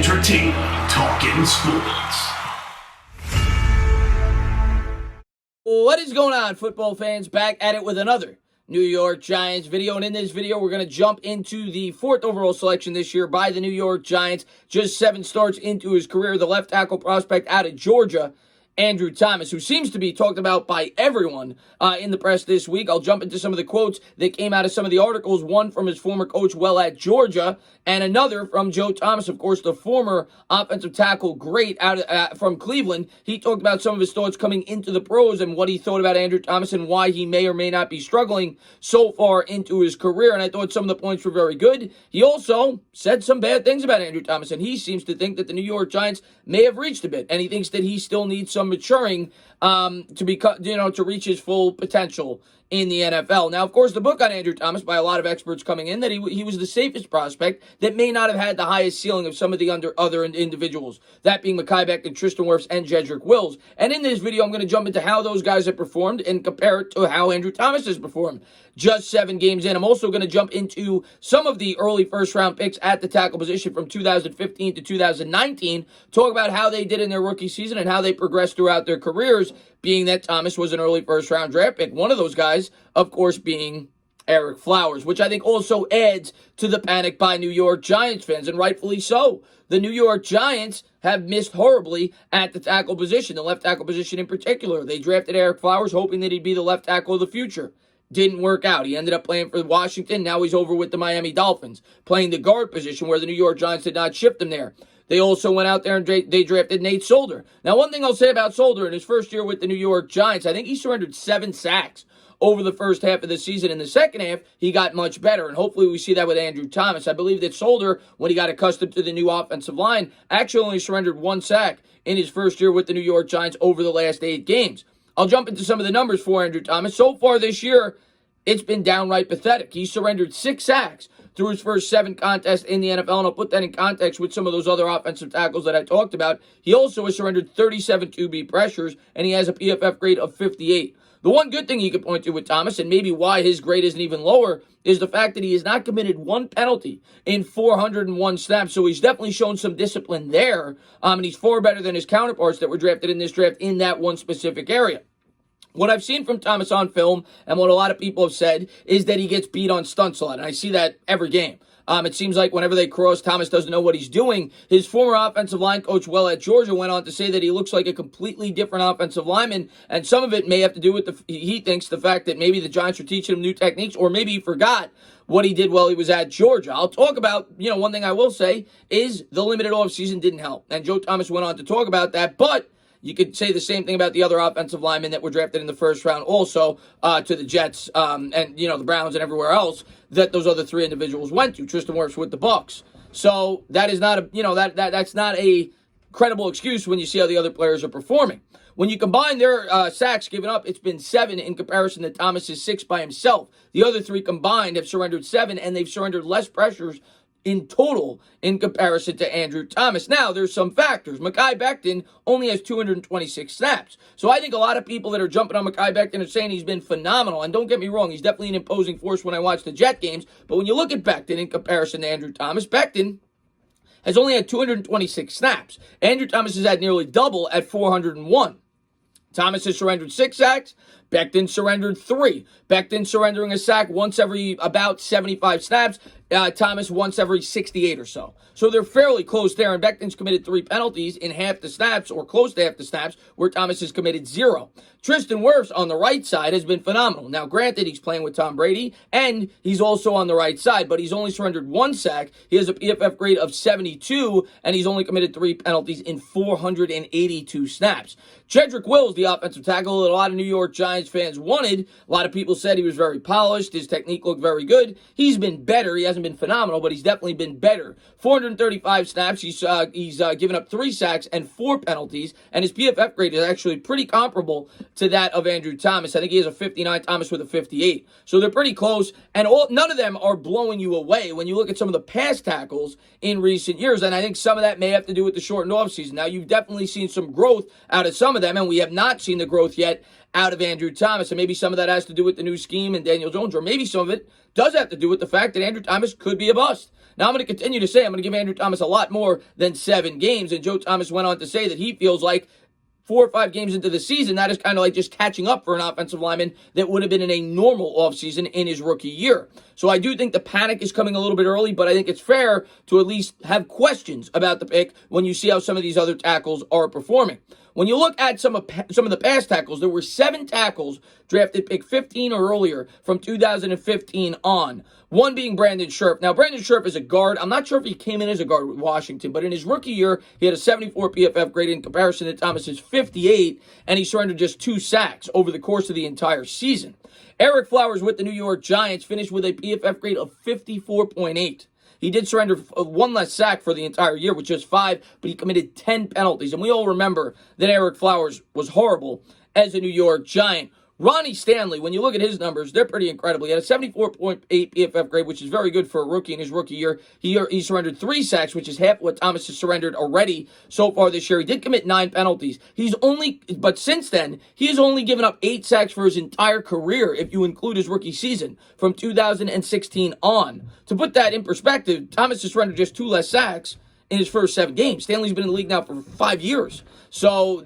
entertaining talking sports. What is going on, football fans? Back at it with another New York Giants video. And in this video, we're going to jump into the 4th overall selection this year by the New York Giants. Just 7 starts into his career, the left tackle prospect out of Georgia, Andrew Thomas, who seems to be talked about by everyone in the press this week. I'll jump into some of the quotes that came out of some of the articles, one from his former coach while at Georgia, and another from Joe Thomas, of course, the former offensive tackle great out from Cleveland. He talked about some of his thoughts coming into the pros and what he thought about Andrew Thomas and why he may or may not be struggling so far into his career, and I thought some of the points were very good. He also said some bad things about Andrew Thomas, and he seems to think that the New York Giants may have reached a bit, and he thinks that he still needs some maturing to reach his full potential in the NFL. Now, of course, the book on Andrew Thomas, by a lot of experts coming in, that he was the safest prospect that may not have had the highest ceiling of some of the other individuals, that being Mekhi Becton, Tristan Wirfs, and Jedrick Wills. And in this video, I'm going to jump into how those guys have performed and compare it to how Andrew Thomas has performed just 7 games in. I'm also going to jump into some of the early first-round picks at the tackle position from 2015 to 2019, talk about how they did in their rookie season and how they progressed throughout their careers, being that Thomas was an early first-round draft pick. One of those guys, of course, being Ereck Flowers, which I think also adds to the panic by New York Giants fans, and rightfully so. The New York Giants have missed horribly at the tackle position, the left tackle position in particular. They drafted Ereck Flowers hoping that he'd be the left tackle of the future. Didn't work out. He ended up playing for Washington. Now he's over with the Miami Dolphins, playing the guard position where the New York Giants did not shift him there. They also went out there and they drafted Nate Solder. Now, one thing I'll say about Solder in his first year with the New York Giants, I think he surrendered 7 sacks over the first half of the season. In the second half, he got much better, and hopefully we see that with Andrew Thomas. I believe that Solder, when he got accustomed to the new offensive line, actually only surrendered 1 sack in his first year with the New York Giants over the last 8 games. I'll jump into some of the numbers for Andrew Thomas. So far this year, it's been downright pathetic. He surrendered 6 sacks through his first 7 contests in the NFL, and I'll put that in context with some of those other offensive tackles that I talked about. He also has surrendered 37 2B pressures, and he has a PFF grade of 58. The one good thing you could point to with Thomas, and maybe why his grade isn't even lower, is the fact that he has not committed 1 penalty in 401 snaps, so he's definitely shown some discipline there, and he's far better than his counterparts that were drafted in this draft in that one specific area. What I've seen from Thomas on film, and what a lot of people have said, is that he gets beat on stunts a lot, and I see that every game. It seems like whenever they cross, Thomas doesn't know what he's doing. His former offensive line coach, well, at Georgia, went on to say that he looks like a completely different offensive lineman, and some of it may have to do with, he thinks, the fact that maybe the Giants are teaching him new techniques, or maybe he forgot what he did while he was at Georgia. I'll talk about, one thing I will say is the limited offseason didn't help, and Joe Thomas went on to talk about that, but you could say the same thing about the other offensive linemen that were drafted in the first round also to the Jets and, the Browns and everywhere else that those other 3 individuals went to. Tristan Wirfs with the Bucs. So that is not that's not a credible excuse when you see how the other players are performing. When you combine their sacks given up, it's been 7 in comparison to Thomas's 6 by himself. The other 3 combined have surrendered 7, and they've surrendered less pressures in total in comparison to Andrew Thomas. Now, there's some factors. Mekhi Becton only has 226 snaps. So I think a lot of people that are jumping on Mekhi Becton are saying he's been phenomenal. And don't get me wrong, he's definitely an imposing force when I watch the Jet games. But when you look at Becton in comparison to Andrew Thomas, Becton has only had 226 snaps. Andrew Thomas has had nearly double at 401. Thomas has surrendered 6 sacks. Becton surrendered 3. Becton surrendering a sack once every about 75 snaps. Thomas once every 68 or so. So they're fairly close there, and Becton's committed 3 penalties in half the snaps, or close to half the snaps, where Thomas has committed 0. Tristan Wirfs on the right side has been phenomenal. Now, granted, he's playing with Tom Brady, and he's also on the right side, but he's only surrendered 1 sack. He has a PFF grade of 72, and he's only committed 3 penalties in 482 snaps. Jedrick Wills, the offensive tackle that a lot of New York Giants fans wanted. A lot of people said he was very polished. His technique looked very good. He's been better. He hasn't been phenomenal, but he's definitely been better. 435 snaps. He's given up 3 sacks and 4 penalties, and his PFF grade is actually pretty comparable to that of Andrew Thomas. I think he has a 59, Thomas with a 58. So they're pretty close, and none of them are blowing you away when you look at some of the pass tackles in recent years, and I think some of that may have to do with the shortened offseason. Now, you've definitely seen some growth out of some of them, and we have not seen the growth yet out of Andrew Thomas, and maybe some of that has to do with the new scheme and Daniel Jones, or maybe some of it does have to do with the fact that Andrew Thomas could be a bust. Now, I'm going to continue to say I'm going to give Andrew Thomas a lot more than 7 games, and Joe Thomas went on to say that he feels like 4 or 5 games into the season, that is kind of like just catching up for an offensive lineman that would have been in a normal offseason in his rookie year. So I do think the panic is coming a little bit early, but I think it's fair to at least have questions about the pick when you see how some of these other tackles are performing. When you look at some of the past tackles, there were 7 tackles drafted pick 15 or earlier from 2015 on. One being Brandon Scherf. Now, Brandon Scherf is a guard. I'm not sure if he came in as a guard with Washington, but in his rookie year, he had a 74 PFF grade in comparison to Thomas's 58, and he surrendered just 2 sacks over the course of the entire season. Eric Flowers with the New York Giants finished with a PFF grade of 54.8. He did surrender 1 less sack for the entire year with just 5, but he committed 10 penalties. And we all remember that Eric Flowers was horrible as a New York Giant. Ronnie Stanley, when you look at his numbers, they're pretty incredible. He had a 74.8 PFF grade, which is very good for a rookie in his rookie year. He surrendered 3 sacks, which is half what Thomas has surrendered already so far this year. He did commit 9 penalties. But since then, he has only given up 8 sacks for his entire career, if you include his rookie season, from 2016 on. To put that in perspective, Thomas has surrendered just 2 less sacks in his first 7 games. Stanley's been in the league now for 5 years. So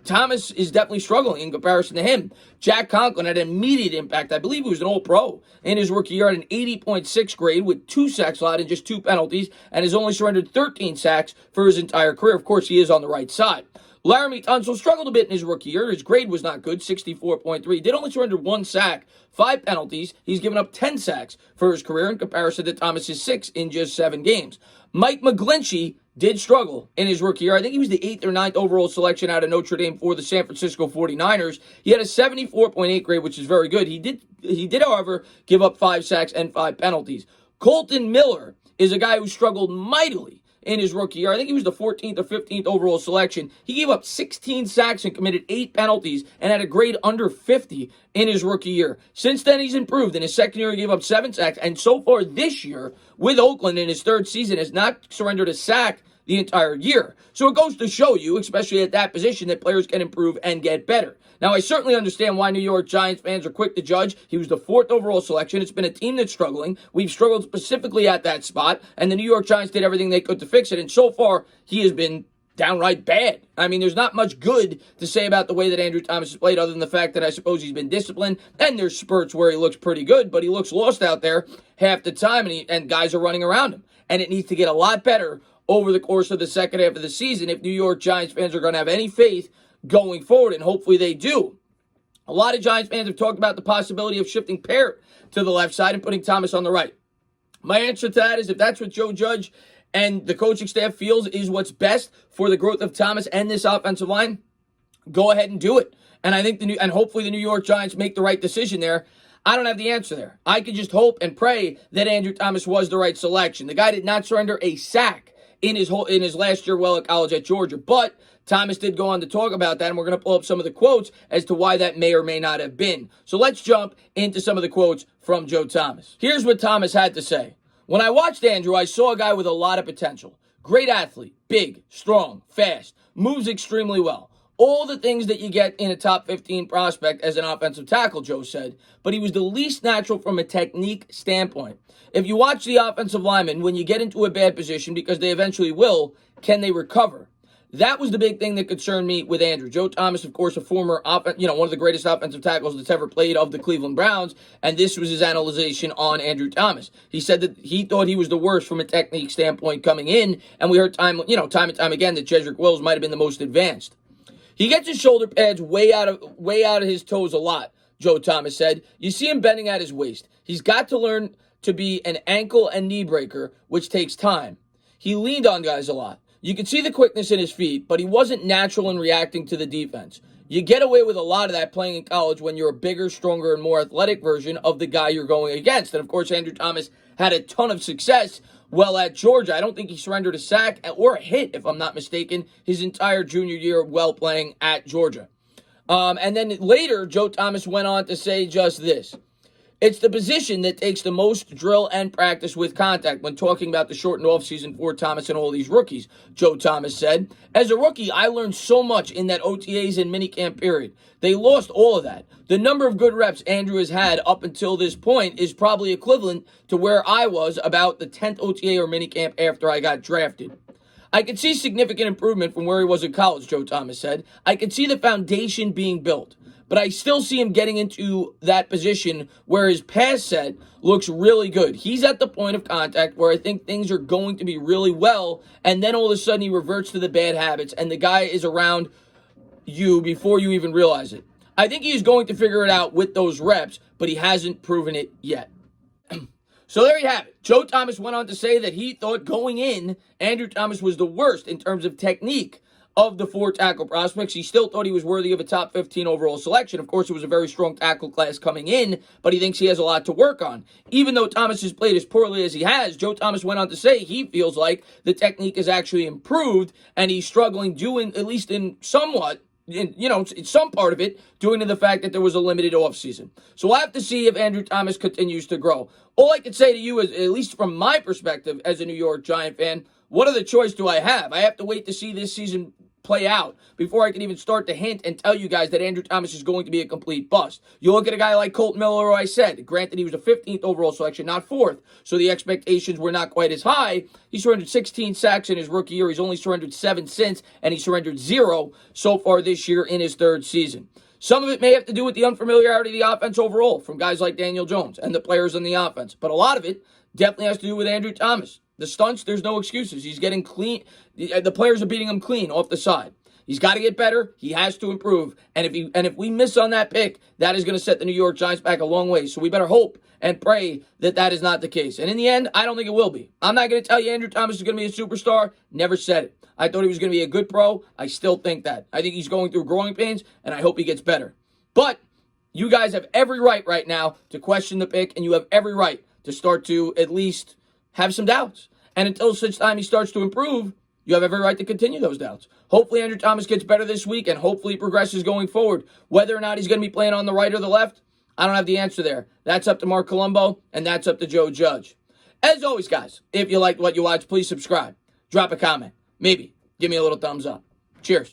Thomas is definitely struggling in comparison to him. Jack Conklin had an immediate impact. I believe he was an All-Pro in his rookie year at an 80.6 grade with 2 sacks allowed and just 2 penalties, and has only surrendered 13 sacks for his entire career. Of course, he is on the right side. Laramie Tunsil struggled a bit in his rookie year. His grade was not good, 64.3. He did only surrender 1 sack, 5 penalties. He's given up 10 sacks for his career in comparison to Thomas's 6 in just 7 games. Mike McGlinchey did struggle in his rookie year. I think he was the 8th or 9th overall selection out of Notre Dame for the San Francisco 49ers. He had a 74.8 grade, which is very good. He did, however, give up 5 sacks and 5 penalties. Colton Miller is a guy who struggled mightily in his rookie year. I think he was the 14th or 15th overall selection. He gave up 16 sacks and committed 8 penalties and had a grade under 50 in his rookie year. Since then, he's improved. In his second year, he gave up 7 sacks, and so far this year, with Oakland in his 3rd season, has not surrendered a sack the entire year. So it goes to show you, especially at that position, that players can improve and get better. Now, I certainly understand why New York Giants fans are quick to judge. He was the 4th overall selection. It's been a team that's struggling. We've struggled specifically at that spot, and the New York Giants did everything they could to fix it, and so far, he has been downright bad. I mean, there's not much good to say about the way that Andrew Thomas has played other than the fact that I suppose he's been disciplined, and there's spurts where he looks pretty good, but he looks lost out there half the time, and guys are running around him, and it needs to get a lot better over the course of the second half of the season if New York Giants fans are going to have any faith going forward, and hopefully they do. A lot of Giants fans have talked about the possibility of shifting Parrott to the left side and putting Thomas on the right. My answer to that is if that's what Joe Judge and the coaching staff feels is what's best for the growth of Thomas and this offensive line, go ahead and do it. And I think hopefully the New York Giants make the right decision there. I don't have the answer there. I can just hope and pray that Andrew Thomas was the right selection. The guy did not surrender a sack in his last year while at college at Georgia. But Thomas did go on to talk about that, and we're going to pull up some of the quotes as to why that may or may not have been. So let's jump into some of the quotes from Joe Thomas. Here's what Thomas had to say. When I watched Andrew, I saw a guy with a lot of potential. Great athlete, big, strong, fast, moves extremely well. All the things that you get in a top 15 prospect as an offensive tackle, Joe said, but he was the least natural from a technique standpoint. If you watch the offensive linemen, when you get into a bad position, because they eventually will, can they recover? That was the big thing that concerned me with Andrew. Joe Thomas, of course, a former, one of the greatest offensive tackles that's ever played of the Cleveland Browns, and this was his analyzation on Andrew Thomas. He said that he thought he was the worst from a technique standpoint coming in, and we heard time and time again that Jedrick Wills might have been the most advanced. He gets his shoulder pads way out of his toes a lot, Joe Thomas said. You see him bending at his waist. He's got to learn to be an ankle and knee breaker, which takes time. He leaned on guys a lot. You could see the quickness in his feet, but he wasn't natural in reacting to the defense. You get away with a lot of that playing in college when you're a bigger, stronger, and more athletic version of the guy you're going against. And, of course, Andrew Thomas had a ton of success well at Georgia. I don't think he surrendered a sack or a hit, if I'm not mistaken, his entire junior year well playing at Georgia. And then later, Joe Thomas went on to say just this. It's the position that takes the most drill and practice with contact when talking about the shortened offseason for Thomas and all these rookies. Joe Thomas said, as a rookie, I learned so much in that OTAs and minicamp period. They lost all of that. The number of good reps Andrew has had up until this point is probably equivalent to where I was about the 10th OTA or minicamp after I got drafted. I could see significant improvement from where he was in college, Joe Thomas said. I could see the foundation being built. But I still see him getting into that position where his pass set looks really good. He's at the point of contact where I think things are going to be really well, and then all of a sudden he reverts to the bad habits, and the guy is around you before you even realize it. I think he's going to figure it out with those reps, but he hasn't proven it yet. So there you have it. Joe Thomas went on to say that he thought going in, Andrew Thomas was the worst in terms of technique of the 4 tackle prospects. He still thought he was worthy of a top 15 overall selection. Of course, it was a very strong tackle class coming in, but he thinks he has a lot to work on. Even though Thomas has played as poorly as he has, Joe Thomas went on to say he feels like the technique has actually improved, and he's struggling doing, at least in somewhat, it's some part of it, due to the fact that there was a limited offseason. So we'll have to see if Andrew Thomas continues to grow. All I can say to you is, at least from my perspective as a New York Giant fan, what other choice do I have? I have to wait to see this season play out before I can even start to hint and tell you guys that Andrew Thomas is going to be a complete bust. You look at a guy like Colton Miller, who I said, granted he was a 15th overall selection, not 4th, so the expectations were not quite as high. He surrendered 16 sacks in his rookie year. He's only surrendered 7 since, and he surrendered 0 so far this year in his 3rd season. Some of it may have to do with the unfamiliarity of the offense overall from guys like Daniel Jones and the players on the offense, but a lot of it definitely has to do with Andrew Thomas. The stunts, there's no excuses. He's getting clean. The players are beating him clean off the side. He's got to get better. He has to improve. And if we miss on that pick, that is going to set the New York Giants back a long way. So we better hope and pray that that is not the case. And in the end, I don't think it will be. I'm not going to tell you Andrew Thomas is going to be a superstar. Never said it. I thought he was going to be a good pro. I still think that. I think he's going through growing pains, and I hope he gets better. But you guys have every right now to question the pick, and you have every right to start to at least have some doubts. And until such time he starts to improve, you have every right to continue those doubts. Hopefully Andrew Thomas gets better this week, and hopefully he progresses going forward. Whether or not he's going to be playing on the right or the left, I don't have the answer there. That's up to Mark Colombo, and that's up to Joe Judge. As always, guys, if you liked what you watched, please subscribe. Drop a comment. Maybe give me a little thumbs up. Cheers.